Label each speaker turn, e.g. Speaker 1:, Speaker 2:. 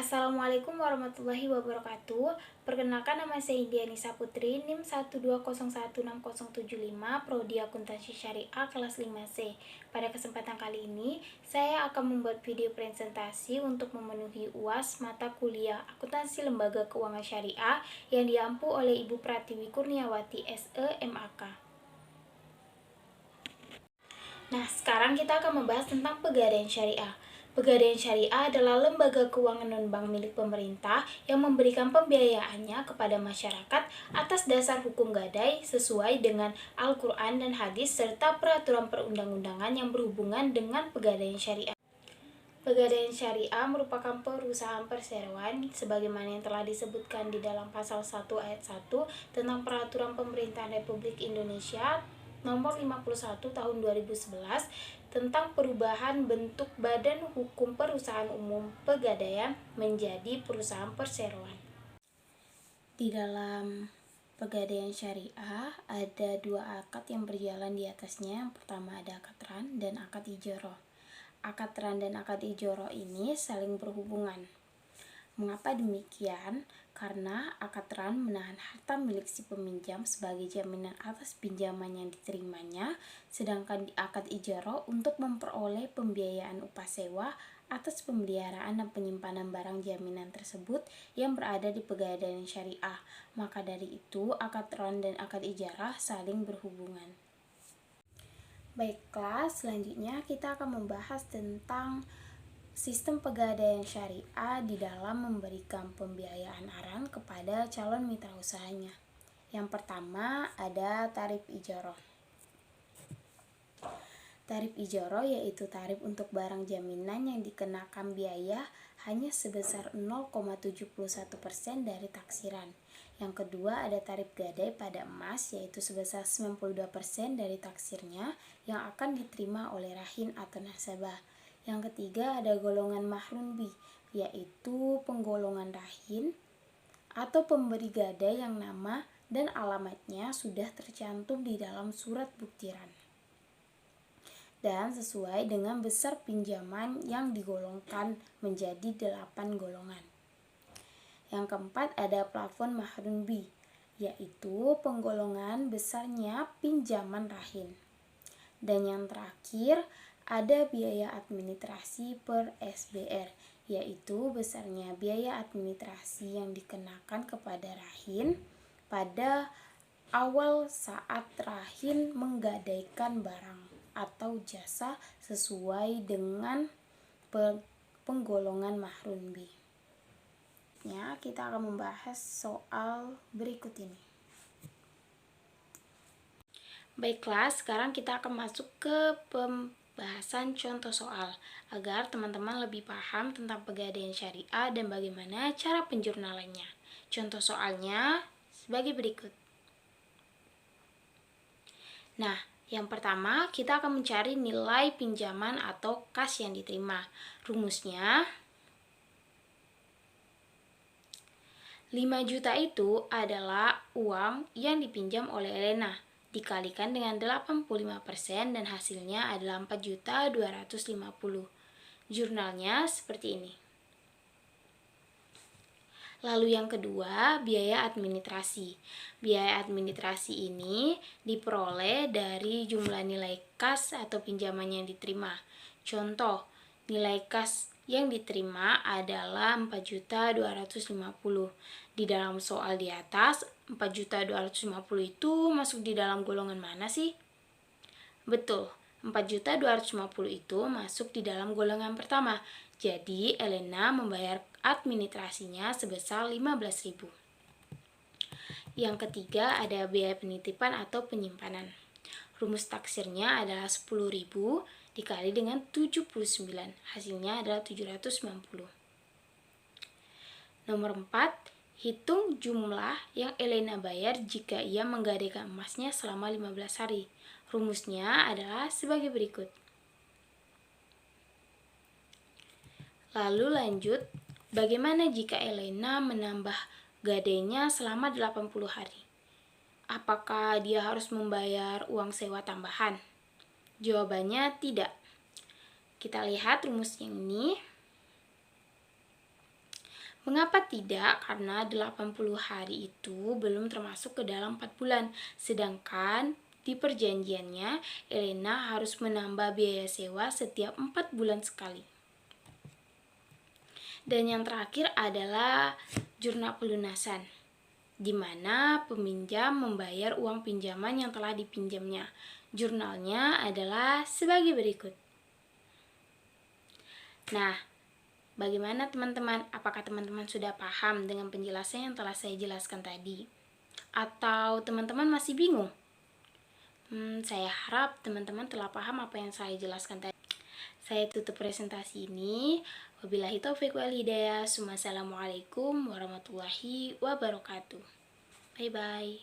Speaker 1: Assalamualaikum warahmatullahi wabarakatuh. Perkenalkan, nama saya Indianisa Putri, NIM 1201607 Prodi Akuntansi Syariah kelas 5C. Pada kesempatan kali ini, saya akan membuat video presentasi untuk memenuhi UAS mata kuliah Akuntansi Lembaga Keuangan Syariah yang diampu oleh Ibu Pratiwi Kurniawati SE MAK. Nah, sekarang kita akan membahas tentang Pegadaian Syariah. Pegadaian Syariah adalah lembaga keuangan non-bank milik pemerintah yang memberikan pembiayaannya kepada masyarakat atas dasar hukum gadai sesuai dengan Al-Quran dan hadis serta peraturan perundang-undangan yang berhubungan dengan Pegadaian Syariah. Pegadaian Syariah merupakan perusahaan perseroan sebagaimana yang telah disebutkan di dalam pasal 1 ayat 1 tentang Peraturan Pemerintahan Republik Indonesia Nomor 51 Tahun 2011 tentang perubahan bentuk Badan Hukum Perusahaan Umum Pegadaian menjadi perusahaan perseroan. Di dalam Pegadaian Syariah ada dua akad yang berjalan di atasnya. Yang pertama ada akad ran dan akad ijoroh. Akad ran dan akad ijoroh ini saling berhubungan. Mengapa demikian? Karena akad ran menahan harta milik si peminjam sebagai jaminan atas pinjaman yang diterimanya, sedangkan di akad ijaro untuk memperoleh pembiayaan upah sewa atas pemeliharaan dan penyimpanan barang jaminan tersebut yang berada di Pegadaian Syariah. Maka dari itu, akad ran dan akad ijarah saling berhubungan. Baiklah, selanjutnya kita akan membahas tentang sistem Pegadaian Syariah di dalam memberikan pembiayaan aran kepada calon mitra usahanya. Yang pertama ada tarif ijoroh. Tarif ijoroh yaitu tarif untuk barang jaminan yang dikenakan biaya hanya sebesar 0,71% dari taksiran. Yang kedua ada tarif gadai pada emas yaitu sebesar 92% dari taksirnya yang akan diterima oleh rahin atau nasabah. Yang ketiga ada golongan mahrun bi, yaitu penggolongan rahin atau pemberi gadai yang nama dan alamatnya sudah tercantum di dalam surat buktiran dan sesuai dengan besar pinjaman yang digolongkan menjadi 8 golongan. Yang keempat ada plafon mahrun bi, yaitu penggolongan besarnya pinjaman rahin. Dan yang terakhir ada biaya administrasi per SBR, yaitu besarnya biaya administrasi yang dikenakan kepada rahin pada awal saat rahin menggadaikan barang atau jasa sesuai dengan penggolongan mahrun bi. Ya, kita akan membahas soal berikut ini. Baiklah, sekarang kita akan masuk ke pembahasan contoh soal agar teman-teman lebih paham tentang Pegadaian Syariah dan bagaimana cara penjurnalannya. Contoh soalnya sebagai berikut. Nah, yang pertama kita akan mencari nilai pinjaman atau kas yang diterima. Rumusnya 5 juta itu adalah uang yang dipinjam oleh Elena dikalikan dengan 85% dan hasilnya adalah 4.250.000. Jurnalnya seperti ini. Lalu yang kedua, biaya administrasi. Biaya administrasi ini diperoleh dari jumlah nilai kas atau pinjaman yang diterima. Contoh, nilai kas yang diterima adalah 4.250.000. Di dalam soal di atas, 4.250.000 itu masuk di dalam golongan mana sih? Betul, 4.250.000 itu masuk di dalam golongan pertama. Jadi, Elena membayar administrasinya sebesar 15.000. Yang ketiga ada biaya penitipan atau penyimpanan. Rumus taksirnya adalah 10.000 dikali dengan 79. Hasilnya adalah 790. Nomor 4. Hitung jumlah yang Elena bayar jika ia menggadaikan emasnya selama 15 hari. Rumusnya adalah sebagai berikut. Lalu lanjut, bagaimana jika Elena menambah gadainya selama 80 hari? Apakah dia harus membayar uang sewa tambahan? Jawabannya tidak. Kita lihat rumus yang ini. Mengapa tidak? Karena 80 hari itu belum termasuk ke dalam 4 bulan. Sedangkan di perjanjiannya, Elena harus menambah biaya sewa setiap 4 bulan sekali. Dan yang terakhir adalah jurnal pelunasan, di mana peminjam membayar uang pinjaman yang telah dipinjamnya. Jurnalnya adalah sebagai berikut. Nah, bagaimana teman-teman? Apakah teman-teman sudah paham dengan penjelasan yang telah saya jelaskan tadi? Atau teman-teman masih bingung? Saya harap teman-teman telah paham apa yang saya jelaskan tadi. Saya tutup presentasi ini. Wabillahi taufiq wal hidayah. Wassalamualaikum warahmatullahi wabarakatuh. Bye-bye.